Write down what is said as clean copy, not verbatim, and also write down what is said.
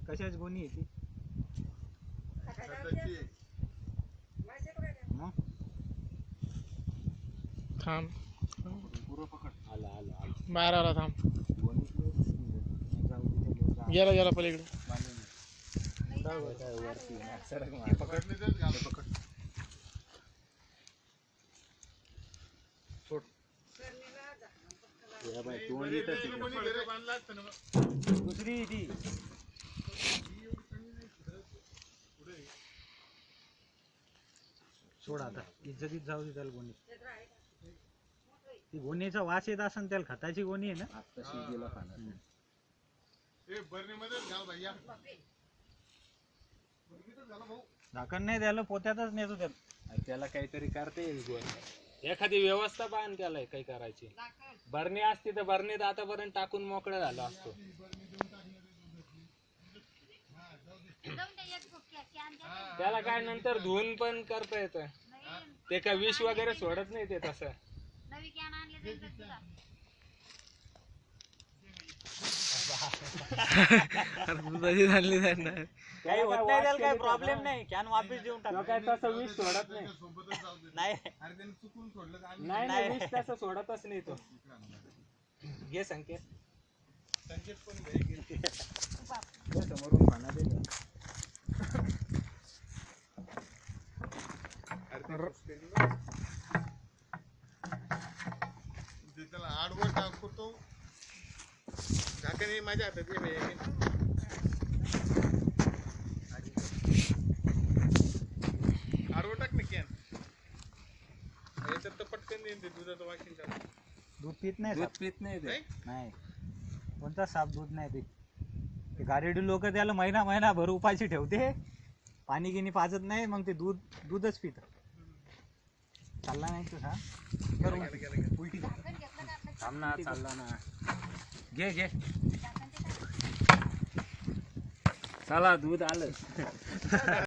कशाच गोणी आहे ती? थांब पकड. आला आला आला. बाहेर आला थांब. गेला गेला पलीकडे. दुसरी ती सोड आता इज्जतीत जाऊ दे त्याला गोणी. ती गोणीचा वास येत असेल त्याला खताची गोणी आहे ना. झाकण नाही द्यायला पोत्यातच नेतो त्याला. त्याला काहीतरी करते एखादी व्यवस्था पाहून त्याला काही करायची. भरणी असती तर भरणीत आतापर्यंत टाकून मोकळा झाला असतो. त्याला काय नंतर धुवून पण करता येतं. ते काय विष वगैरे सोडत नाही ते तसं. काही होत नाही त्याला, काही प्रॉब्लेम नाही. कॅन वापस देऊन टाक. काय तसं विष सोडत नाही. नाही नाही विष तसं सोडतच नाही तो. घे संकेत. समोरून खाना दे. त्याला आडवर टाकतो. झाकण माझ्या हातात आडवर टाक ना कॅन. याच्यात तर पटकन देईन ते दुधाचं वाकिंग करा. दूध पित नाही. दूध पित नाही ते. नाही कोणता साफ दूध नाही ते गारेडी लोक त्याला महिना महिनाभर उपाशी ठेवते. पाणी गिनी पाजत नाही, मग ते दूधच पित. चालला नाही तू. हा उलटी थांब ना, चालला ना. घे घे. चला दूध आलं.